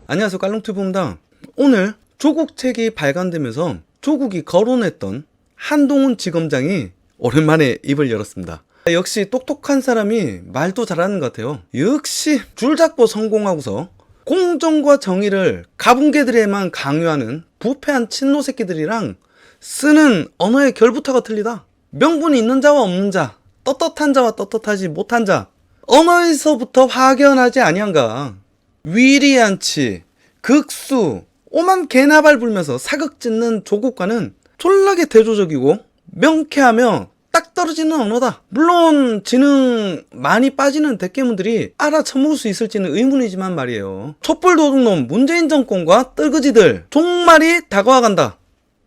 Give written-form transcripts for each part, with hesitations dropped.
안녕하세요, 깔롱튜브입니다. 오늘 조국 책이 발간되면서 조국이 거론했던 한동훈 지검장이 오랜만에 입을 열었습니다. 역시 똑똑한 사람이 말도 잘하는 것 같아요. 역시 줄잡고 성공하고서 공정과 정의를 가분개들에만 강요하는 부패한 친노 새끼들이랑 쓰는 언어의 결부터가 틀리다. 명분이 있는 자와 없는 자, 떳떳한 자와 떳떳하지 못한 자, 언어에서부터 확연하지 아니한가. 위리안치, 극수, 오만 개나발 불면서 사극짓는 조국과는 졸라게 대조적이고 명쾌하며 딱 떨어지는 언어다. 물론 지능 많이 빠지는 대깨문들이 알아쳐먹을 수 있을지는 의문이지만 말이에요. 촛불도둑놈 문재인 정권과 떨거지들 종말이 다가와간다.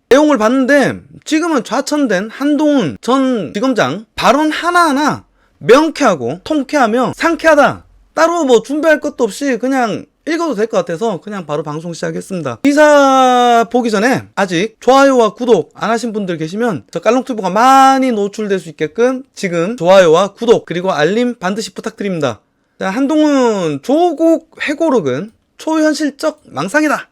내용을 봤는데 지금은 좌천된 한동훈 전 지검장 발언 하나하나 명쾌하고 통쾌하며 상쾌하다. 따로 뭐 준비할 것도 없이 그냥 읽어도 될 것 같아서 그냥 바로 방송 시작했습니다. 기사 보기 전에 아직 좋아요와 구독 안 하신 분들 계시면 저 깔롱튜브가 많이 노출될 수 있게끔 지금 좋아요와 구독 그리고 알림 반드시 부탁드립니다. 자, 한동훈 조국 회고록은 초현실적 망상이다.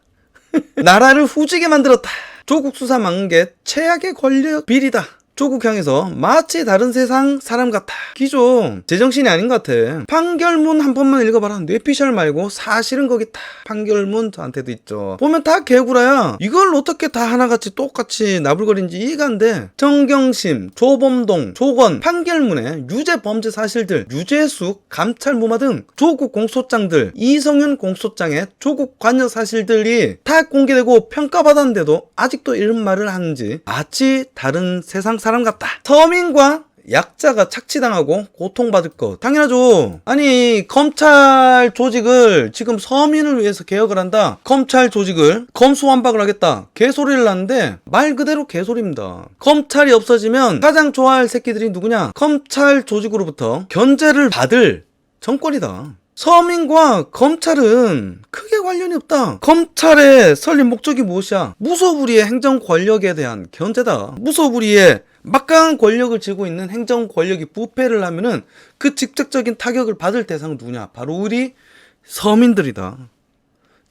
나라를 후지게 만들었다. 조국 수사 막는 게 최악의 권력 비리다. 조국 향해서 마치 다른 세상 사람 같아. 기존 제정신이 아닌 것 같아. 판결문 한 번만 읽어봐라. 뇌피셜 말고 사실은 거기 다 판결문 저한테도 있죠. 보면 다 개구라야. 이걸 어떻게 다 하나같이 똑같이 나불거리는지 이해가 안 돼. 정경심, 조범동, 조건 판결문에 유죄 범죄 사실들, 유재숙, 감찰 무마 등 조국 공소장들, 이성윤 공소장의 조국 관여 사실들이 다 공개되고 평가받았는데도 아직도 이런 말을 하는지 마치 다른 세상 사람 같다. 서민과 약자가 착취당하고 고통받을 것 당연하죠. 아니 검찰 조직을 지금 서민을 위해서 개혁을 한다. 검찰 조직을 검수완박을 하겠다. 개소리를 하는데 말 그대로 개소리입니다. 검찰이 없어지면 가장 좋아할 새끼들이 누구냐? 검찰 조직으로부터 견제를 받을 정권이다. 서민과 검찰은 크게 관련이 없다. 검찰의 설립 목적이 무엇이야? 무소불위의 행정 권력에 대한 견제다. 무소불위의 막강한 권력을 쥐고 있는 행정 권력이 부패를 하면은 그 직접적인 타격을 받을 대상은 누구냐? 바로 우리 서민들이다.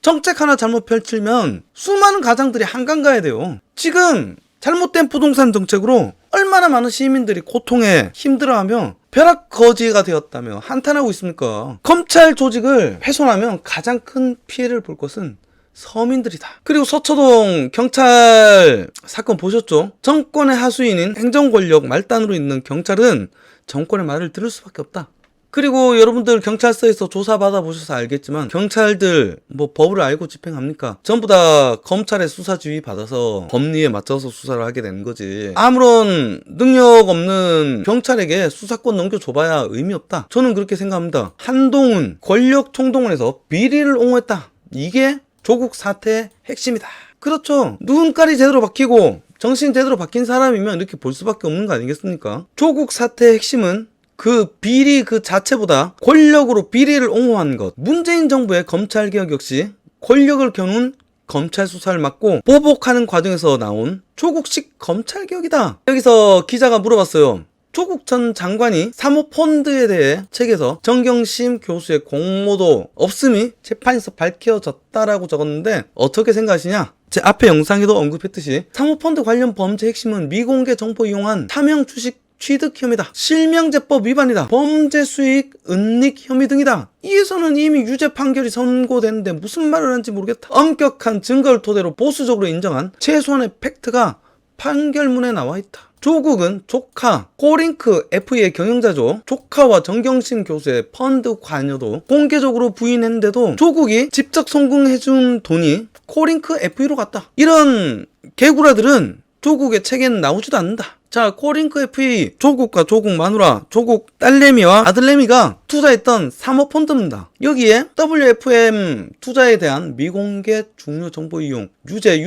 정책 하나 잘못 펼치면 수많은 가장들이 한강 가야 돼요. 지금 잘못된 부동산 정책으로 얼마나 많은 시민들이 고통에 힘들어하며 벼락거지가 되었다며 한탄하고 있습니까? 검찰 조직을 훼손하면 가장 큰 피해를 볼 것은 서민들이다. 그리고 서초동 경찰 사건 보셨죠? 정권의 하수인인 행정권력 말단으로 있는 경찰은 정권의 말을 들을 수밖에 없다. 그리고 여러분들 경찰서에서 조사받아 보셔서 알겠지만 경찰들 뭐 법을 알고 집행합니까? 전부 다 검찰의 수사 지휘 받아서 법리에 맞춰서 수사를 하게 되는 거지. 아무런 능력 없는 경찰에게 수사권 넘겨줘봐야 의미 없다. 저는 그렇게 생각합니다. 한동훈 권력 총동원에서 비리를 옹호했다. 이게 조국 사태의 핵심이다. 그렇죠. 눈깔이 제대로 박히고 정신 제대로 박힌 사람이면 이렇게 볼 수밖에 없는 거 아니겠습니까? 조국 사태의 핵심은 그 비리 그 자체보다 권력으로 비리를 옹호한 것. 문재인 정부의 검찰개혁 역시 권력을 겨눈 검찰 수사를 맡고 보복하는 과정에서 나온 조국식 검찰개혁이다. 여기서 기자가 물어봤어요. 조국 전 장관이 사모펀드에 대해 책에서 정경심 교수의 공모도 없음이 재판에서 밝혀졌다라고 적었는데 어떻게 생각하시냐? 제 앞에 영상에도 언급했듯이 사모펀드 관련 범죄 핵심은 미공개 정보 이용한 사명 주식 취득 혐의다. 실명제법 위반이다. 범죄 수익 은닉 혐의 등이다. 이에서는 이미 유죄 판결이 선고됐는데 무슨 말을 하는지 모르겠다. 엄격한 증거를 토대로 보수적으로 인정한 최소한의 팩트가 판결문에 나와 있다. 조국은 조카 코링크 FE의 경영자죠. 조카와 정경심 교수의 펀드 관여도 공개적으로 부인했는데도 조국이 직접 송금해준 돈이 코링크 FE로 갔다. 이런 개구라들은 조국의 책에는 나오지도 않는다. 자, 코링크 FE, 조국과 조국 마누라, 조국 딸내미와 아들내미가 투자했던 사모펀드입니다. 여기에 WFM 투자에 대한 미공개 중요 정보 이용, 유죄,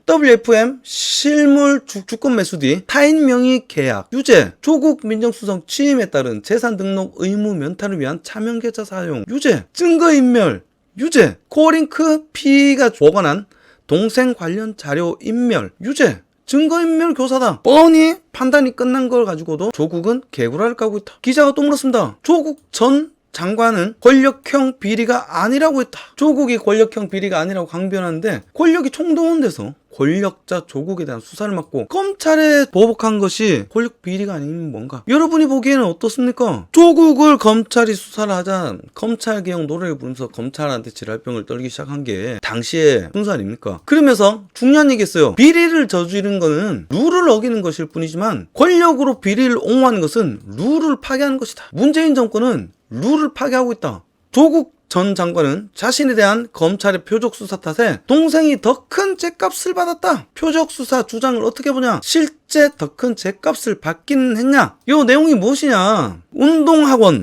WFM 실물 주권 매수 뒤 타인 명의 계약, 유죄, 조국 민정수석 취임에 따른 재산 등록 의무 면탈을 위한 차명계좌 사용, 유죄, 증거인멸, 유죄, 코링크 P가 보관한 동생 관련 자료 인멸, 유죄, 증거인멸 교사다. 뻔히 판단이 끝난 걸 가지고도 조국은 개구라를 까고 있다. 기자가 또 물었습니다. 조국 전 장관은 권력형 비리가 아니라고 했다. 조국이 권력형 비리가 아니라고 강변하는데 권력이 총동원돼서 권력자 조국에 대한 수사를 맡고 검찰에 보복한 것이 권력 비리가 아니면 뭔가? 여러분이 보기에는 어떻습니까? 조국을 검찰이 수사를 하자 검찰개혁 노래를 부르면서 검찰한테 지랄병을 떨기 시작한 게 당시의 순서 아닙니까? 그러면서 중요한 얘기 했어요. 비리를 저지른 거는 룰을 어기는 것일 뿐이지만 권력으로 비리를 옹호하는 것은 룰을 파괴하는 것이다. 문재인 정권은 룰을 파괴하고 있다. 조국 전 장관은 자신에 대한 검찰의 표적수사 탓에 동생이 더 큰 죗값을 받았다. 표적수사 주장을 어떻게 보냐? 실제 더 큰 죗값을 받기는 했냐? 이 내용이 무엇이냐?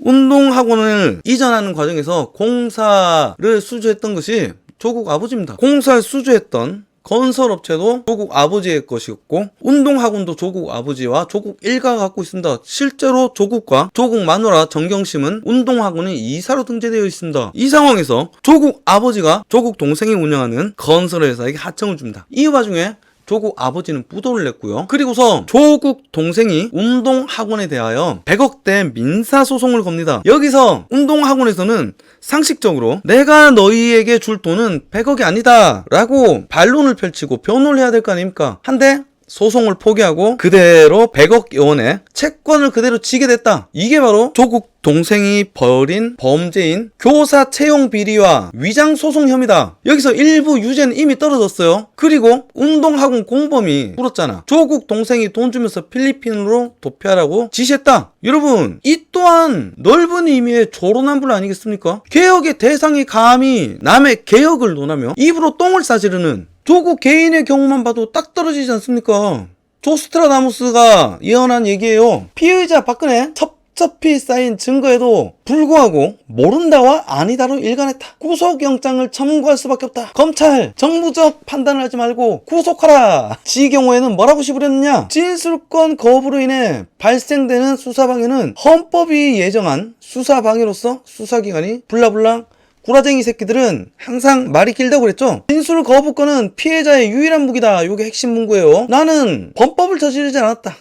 운동학원을 이전하는 과정에서 공사를 수주했던 것이 조국 아버지입니다. 공사를 수주했던 건설업체도 조국 아버지의 것이었고 운동학원도 조국 아버지와 조국 일가가 갖고 있습니다. 실제로 조국과 조국 마누라 정경심은 운동학원의 이사로 등재되어 있습니다. 이 상황에서 조국 아버지가 조국 동생이 운영하는 건설회사에게 하청을 줍니다. 이 와중에 조국 아버지는 부도를 냈고요. 그리고서 조국 동생이 운동학원에 대하여 100억대 민사소송을 겁니다. 여기서 운동학원에서는 상식적으로 내가 너희에게 줄 돈은 100억이 아니다 라고 반론을 펼치고 변호를 해야 될 거 아닙니까? 한데 소송을 포기하고 그대로 100억 원의 채권을 그대로 지게 됐다. 이게 바로 조국 동생이 벌인 범죄인 교사 채용 비리와 위장 소송 혐의다. 여기서 일부 유죄는 이미 떨어졌어요. 그리고 운동학원 공범이 물었잖아. 조국 동생이 돈 주면서 필리핀으로 도피하라고 지시했다. 여러분, 이 또한 넓은 의미의 조로남불 아니겠습니까? 개혁의 대상이 감히 남의 개혁을 논하며 입으로 똥을 싸지르는 조국 개인의 경우만 봐도 딱 떨어지지 않습니까? 조스트라다무스가 예언한 얘기예요. 피의자 박근혜 첩첩히 쌓인 증거에도 불구하고 모른다와 아니다로 일관했다. 구속영장을 청구할 수밖에 없다. 검찰 정무적 판단을 하지 말고 구속하라. 지 경우에는 뭐라고 시부렸느냐? 진술권 거부로 인해 발생되는 수사방해는 헌법이 예정한 수사방해로서 수사기관이 블라블라 구라쟁이 새끼들은 항상 말이 길다고 그랬죠. 진술 거부권은 피해자의 유일한 무기다. 이게 핵심 문구예요. 나는 범법을 저지르지 않았다.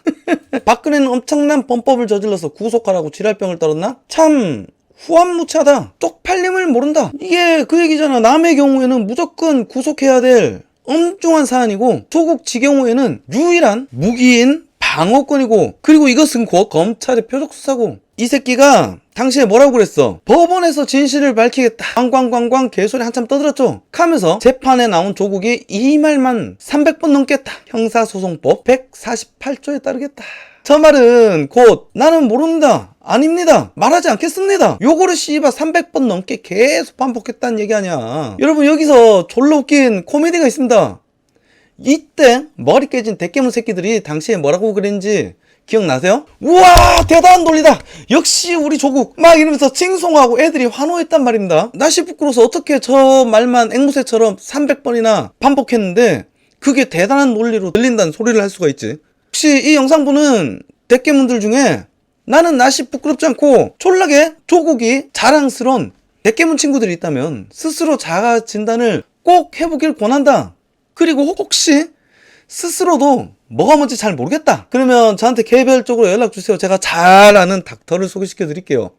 박근혜는 엄청난 범법을 저질러서 구속하라고 지랄병을 떨었나? 참 후한무치하다. 쪽팔림을 모른다. 이게 그 얘기잖아. 남의 경우에는 무조건 구속해야 될 엄중한 사안이고 조국 지 경우에는 유일한 무기인 방어권이고, 그리고 이것은 곧 검찰의 표적수사고, 이 새끼가 당시에 뭐라고 그랬어? 법원에서 진실을 밝히겠다. 꽝꽝꽝꽝 개소리 한참 떠들었죠. 하면서 재판에 나온 조국이 이 말만 300번 넘겠다. 형사소송법 148조에 따르겠다. 저 말은 곧 나는 모릅니다. 아닙니다. 말하지 않겠습니다. 요거를 씨발 300번 넘게 계속 반복했다는 얘기 아니야. 여러분, 여기서 졸라 웃긴 코미디가 있습니다. 이때 머리 깨진 대깨문 새끼들이 당시에 뭐라고 그랬는지 기억나세요? 우와, 대단한 논리다. 역시 우리 조국. 막 이러면서 칭송하고 애들이 환호했단 말입니다. 나시 부끄러워서 어떻게 저 말만 앵무새처럼 300번이나 반복했는데 그게 대단한 논리로 들린다는 소리를 할 수가 있지. 혹시 이 영상 보는 대깨문들 중에 나는 나시 부끄럽지 않고 촐라게 조국이 자랑스러운 대깨문 친구들이 있다면 스스로 자아 진단을 꼭 해보길 권한다. 그리고 혹시 스스로도 뭐가 뭔지 잘 모르겠다. 그러면 저한테 개별적으로 연락주세요. 제가 잘 아는 닥터를 소개시켜 드릴게요.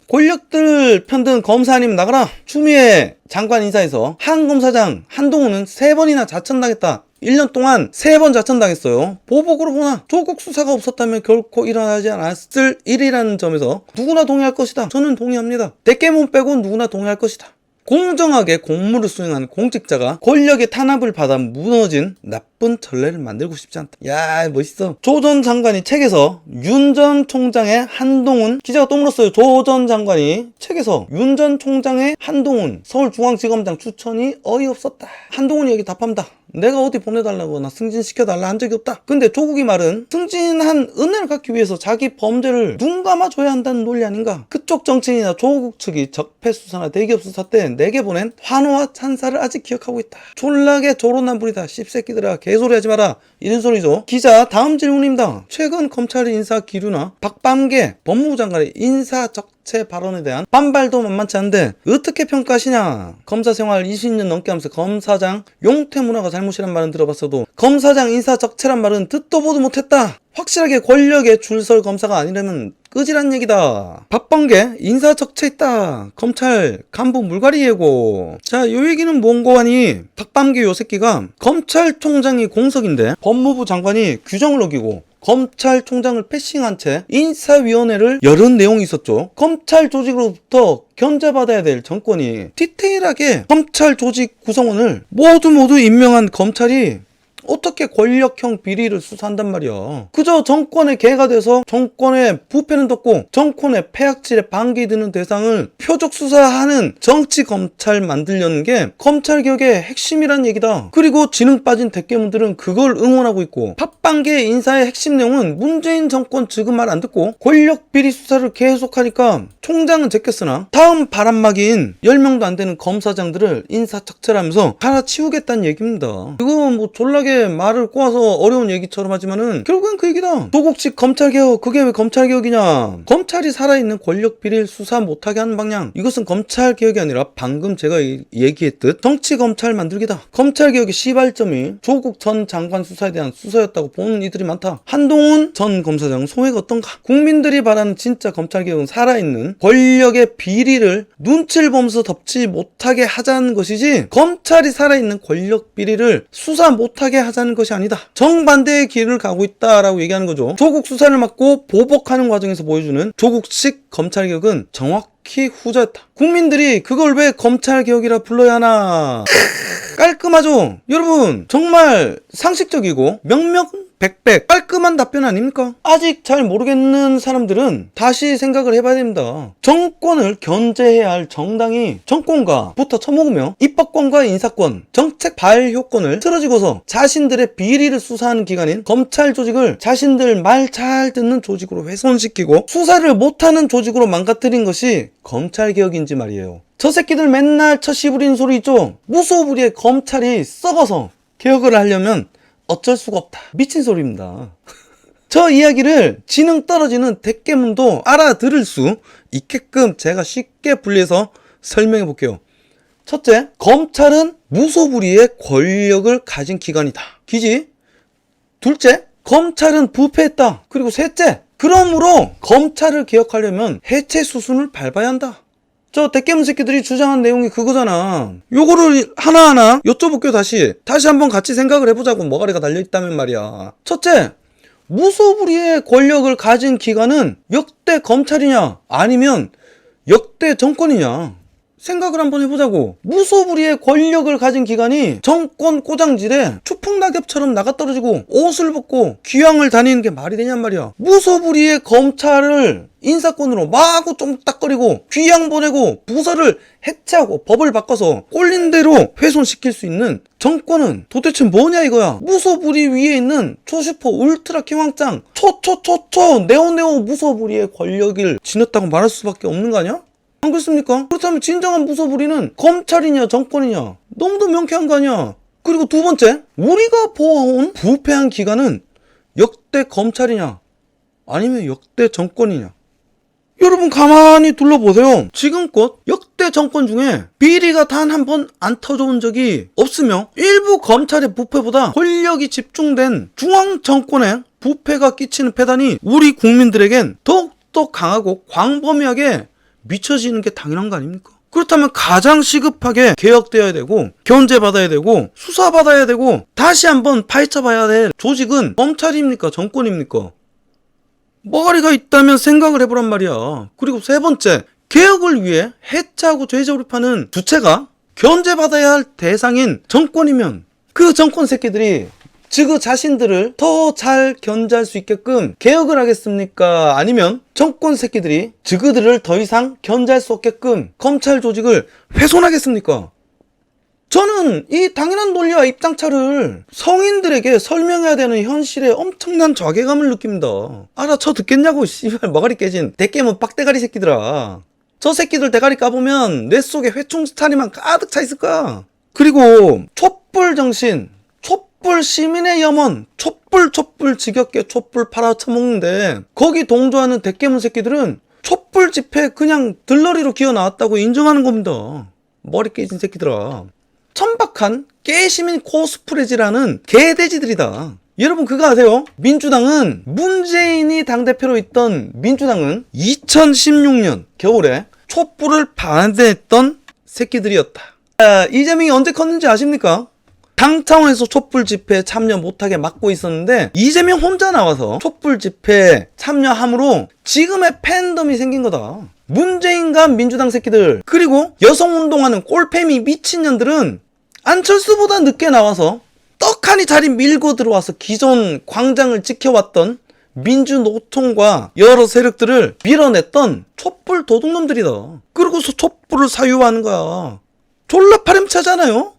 권력들 편든 검사 아니면 나가라. 추미애 장관 인사에서 한 검사장 한동훈은 3번이나 자천당했다. 1년 동안 3번 자천당했어요. 보복으로 보나 조국 수사가 없었다면 결코 일어나지 않았을 일이라는 점에서 누구나 동의할 것이다. 저는 동의합니다. 대깨문 빼고 누구나 동의할 것이다. 공정하게 공무를 수행하는 공직자가 권력의 탄압을 받아 무너진 나쁜 전례를 만들고 싶지 않다. 야, 멋있어. 조 전 장관이 책에서 윤 전 총장의 한동훈, 기자가 또 물었어요. 조 전 장관이 책에서 윤 전 총장의 한동훈 서울중앙지검장 추천이 어이없었다. 한동훈이 여기 답합니다. 내가 어디 보내달라거나 승진시켜달라 한 적이 없다. 근데 조국이 말은 승진한 은혜를 갖기 위해서 자기 범죄를 눈 감아줘야 한다는 논리 아닌가? 그쪽 정치인이나 조국 측이 적폐수사나 대기업 수사 때 내게 보낸 환호와 찬사를 아직 기억하고 있다. 졸라게 조론난불이다. 씹새끼들아, 개소리 하지 마라. 이런 소리죠. 기자, 다음 질문입니다. 최근 검찰의 인사 기류나 박범계 법무부 장관의 인사 적체 발언에 대한 반발도 만만치 않은데 어떻게 평가하시냐? 검사 생활 20년 넘게 하면서 검사장 용태 문화가 잘못이란 말은 들어봤어도 검사장 인사 적체란 말은 듣도 보도 못했다. 확실하게 권력의 줄설 검사가 아니라면 끄지란 얘기다. 박범계 인사 적체 있다. 검찰 간부 물갈이 예고. 자, 요 얘기는 뭔고 하니 박범계 요 새끼가 검찰총장이 공석인데 법무부 장관이 규정을 어기고 검찰총장을 패싱한 채 인사위원회를 열은 내용이 있었죠. 검찰 조직으로부터 견제받아야 될 정권이 디테일하게 검찰 조직 구성원을 모두 임명한 검찰이 어떻게 권력형 비리를 수사한단 말이야. 그저 정권의 개가 돼서 정권의 부패는 덮고 정권의 폐악질에 반기 드는 대상을 표적 수사하는 정치 검찰 만들려는 게 검찰개혁의 핵심이란 얘기다. 그리고 지능 빠진 대깨문들은 그걸 응원하고 있고 팟빵계 인사의 핵심 내용은 문재인 정권 지금 말 안 듣고 권력 비리 수사를 계속하니까 총장은 제꼈으나 다음 바람막이인 10명도 안 되는 검사장들을 인사척체하면서 갈아치우겠다는 얘기입니다. 이거 뭐 졸라게 말을 꼬아서 어려운 얘기처럼 하지만은 결국엔 그 얘기다. 조국식 검찰개혁, 그게 왜 검찰개혁이냐. 검찰이 살아있는 권력 비리를 수사 못하게 하는 방향, 이것은 검찰개혁이 아니라 방금 제가 얘기했듯 정치검찰 만들기다. 검찰개혁의 시발점이 조국 전 장관 수사에 대한 수사였다고 보는 이들이 많다. 한동훈 전 검사장 소회가 어떤가. 국민들이 바라는 진짜 검찰개혁은 살아있는 권력의 비리를 눈치를 보면서 덮지 못하게 하자는 것이지, 검찰이 살아있는 권력 비리를 수사 못하게 하자는 것이 아니다. 정반대의 길을 가고 있다라고 얘기하는 거죠. 조국 수사를 막고 보복하는 과정에서 보여주는 조국식 검찰개혁은 정확히 후자였다. 국민들이 그걸 왜 검찰개혁이라 불러야 하나. 깔끔하죠? 여러분, 정말 상식적이고 명명백백 깔끔한 답변 아닙니까? 아직 잘 모르겠는 사람들은 다시 생각을 해봐야 됩니다. 정권을 견제해야 할 정당이 정권과 붙어 처먹으며 입법권과 인사권, 정책 발효권을 틀어지고서 자신들의 비리를 수사하는 기관인 검찰 조직을 자신들 말 잘 듣는 조직으로 훼손시키고 수사를 못하는 조직으로 망가뜨린 것이 검찰개혁인지 말이에요. 저 새끼들 맨날 처씨부리는 소리 있죠? 무소부리의 검찰이 썩어서 개혁을 하려면 어쩔 수가 없다. 미친 소리입니다. 저 이야기를 지능 떨어지는 대깨문도 알아들을 수 있게끔 제가 쉽게 분리해서 설명해 볼게요. 첫째, 검찰은 무소부리의 권력을 가진 기관이다. 기지? 둘째, 검찰은 부패했다. 그리고 셋째, 그러므로 검찰을 개혁하려면 해체 수순을 밟아야 한다. 저 대깨문 새끼들이 주장한 내용이 그거잖아. 요거를 하나하나 여쭤볼게요. 다시 한번 같이 생각을 해보자고. 머가리가 달려있다면 말이야. 첫째, 무소불위의 권력을 가진 기관은 역대 검찰이냐 아니면 역대 정권이냐, 생각을 한번 해보자고. 무소불위의 권력을 가진 기관이 정권 꼬장질에 추풍낙엽처럼 나가떨어지고 옷을 벗고 귀향을 다니는 게 말이 되냔 말이야. 무소불위의 검찰을 인사권으로 마구 쫑딱거리고 귀향 보내고 부서를 해체하고 법을 바꿔서 꼴린 대로 훼손시킬 수 있는 정권은 도대체 뭐냐 이거야. 무소불위 위에 있는 초슈퍼 울트라 킹왕짱 네오네오 무소불위의 권력을 지녔다고 말할 수밖에 없는 거 아니야? 안 그렇습니까? 그렇다면 진정한 무소불위는 검찰이냐 정권이냐, 너무도 명쾌한 거 아니야. 그리고 두 번째, 우리가 보아온 부패한 기관은 역대 검찰이냐 아니면 역대 정권이냐. 여러분 가만히 둘러보세요. 지금껏 역대 정권 중에 비리가 단 한 번 안 터져온 적이 없으며 일부 검찰의 부패보다 권력이 집중된 중앙 정권의 부패가 끼치는 폐단이 우리 국민들에겐 더욱더 강하고 광범위하게 미쳐지는 게 당연한 거 아닙니까? 그렇다면 가장 시급하게 개혁되어야 되고 견제받아야 되고 수사받아야 되고 다시 한번 파헤쳐봐야 될 조직은 검찰입니까? 정권입니까? 머가리가 있다면 생각을 해보란 말이야. 그리고 세 번째, 개혁을 위해 해체하고 재조립하는 주체가 견제받아야 할 대상인 정권이면 그 정권 새끼들이 그 자신들을 더 잘 견제할 수 있게끔 개혁을 하겠습니까? 아니면 정권 새끼들이 그들을 더 이상 견제할 수 없게끔 검찰 조직을 훼손하겠습니까? 저는 이 당연한 논리와 입장차를 성인들에게 설명해야 되는 현실에 엄청난 자괴감을 느낍니다. 알아쳐 듣겠냐고 씨발 머가리 깨진 대깨문 빡대가리 새끼들아. 저 새끼들 대가리 까보면 뇌 속에 회충 스타리만 가득 차 있을 거야. 그리고 촛불 정신, 촛불 시민의 염원, 촛불 지겹게 촛불 팔아쳐먹는데 거기 동조하는 대깨문 새끼들은 촛불 집회 그냥 들러리로 기어 나왔다고 인정하는 겁니다. 머리 깨진 새끼들아. 천박한 깨시민 코스프레지라는 개돼지들이다. 여러분 그거 아세요? 민주당은 문재인이 당대표로 있던 민주당은 2016년 겨울에 촛불을 반대했던 새끼들이었다. 이재명이 언제 컸는지 아십니까? 당 차원에서 촛불 집회에 참여 못하게 막고 있었는데 이재명 혼자 나와서 촛불 집회에 참여함으로 지금의 팬덤이 생긴 거다. 문재인과 민주당 새끼들 그리고 여성운동하는 꼴패미 미친년들은 안철수보다 늦게 나와서 떡하니 자리 밀고 들어와서 기존 광장을 지켜왔던 민주노총과 여러 세력들을 밀어냈던 촛불 도둑놈들이다. 그러고서 촛불을 사유하는 거야. 졸라 파렴치하잖아요.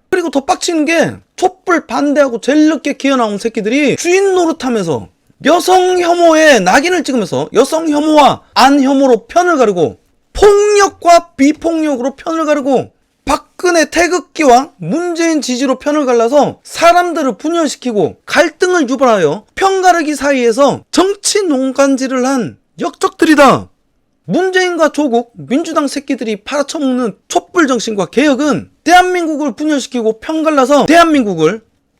그리고 더 빡치는 게 촛불 반대하고 제일 늦게 기어나온 새끼들이 주인 노릇하면서 여성 혐오에 낙인을 찍으면서 여성 혐오와 안 혐오로 편을 가르고 폭력과 비폭력으로 편을 가르고 박근혜 태극기와 문재인 지지로 편을 갈라서 사람들을 분열시키고 갈등을 유발하여 편가르기 사이에서 정치 농간질을 한 역적들이다. 문재인과 조국, 민주당 새끼들이 팔아쳐먹는 촛불 정신과 개혁은 대한민국을 분열시키고 편갈라서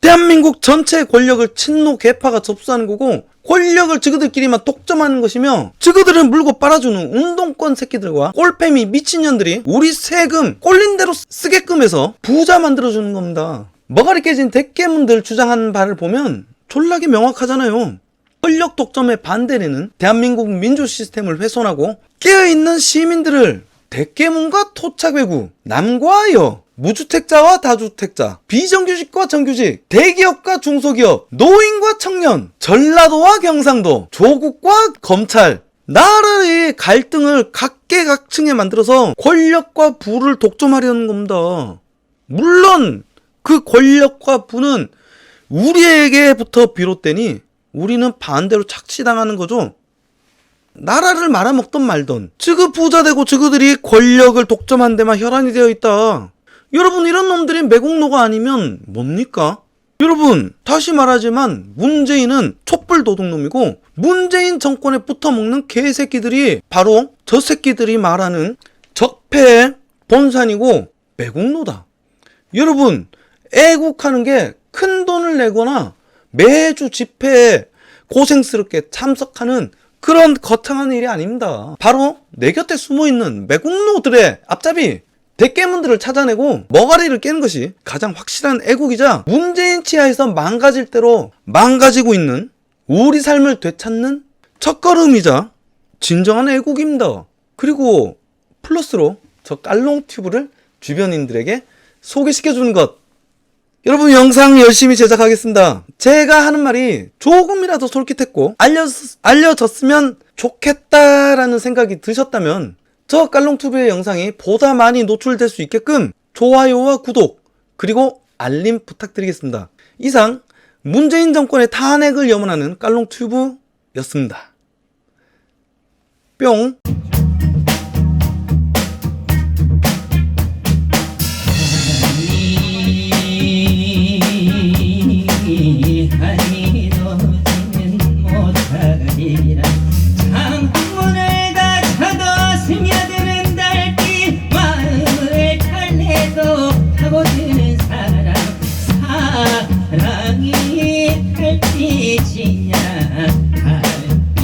대한민국 전체의 권력을 친노 개파가 접수하는 거고 권력을 저그들끼리만 독점하는 것이며 저그들을 물고 빨아주는 운동권 새끼들과 꼴패미 미친년들이 우리 세금 꼴린 대로 쓰게끔 해서 부자 만들어주는 겁니다. 머가리 깨진 대깨문들 주장하는 바를 보면 졸라게 명확하잖아요. 권력 독점에 반대되는 대한민국 민주 시스템을 훼손하고 깨어있는 시민들을 대깨문과 토착외구, 남과 여, 무주택자와 다주택자, 비정규직과 정규직, 대기업과 중소기업, 노인과 청년, 전라도와 경상도, 조국과 검찰, 나라의 갈등을 각계각층에 만들어서 권력과 부를 독점하려는 겁니다. 물론 그 권력과 부는 우리에게부터 비롯되니 우리는 반대로 착취당하는 거죠. 나라를 말아먹던 말던 지그 부자되고 지그들이 권력을 독점한 데만 혈안이 되어 있다. 여러분 이런 놈들이 매국노가 아니면 뭡니까? 여러분 다시 말하지만 문재인은 촛불 도둑놈이고 문재인 정권에 붙어먹는 개새끼들이 바로 저 새끼들이 말하는 적폐의 본산이고 매국노다. 여러분 애국하는 게 큰 돈을 내거나 매주 집회에 고생스럽게 참석하는 그런 거창한 일이 아닙니다. 바로 내 곁에 숨어있는 매국노들의 앞잡이 대깨문들을 찾아내고 머가리를 깨는 것이 가장 확실한 애국이자 문재인 치하에서 망가질 대로 망가지고 있는 우리 삶을 되찾는 첫걸음이자 진정한 애국입니다. 그리고 플러스로 저 깔롱튜브를 주변인들에게 소개시켜주는 것. 여러분 영상 열심히 제작하겠습니다. 제가 하는 말이 조금이라도 솔깃했고 알려졌으면 좋겠다라는 생각이 드셨다면 저 깔롱튜브의 영상이 보다 많이 노출될 수 있게끔 좋아요와 구독 그리고 알림 부탁드리겠습니다. 이상 문재인 정권의 탄핵을 염원하는 깔롱튜브였습니다. 뿅.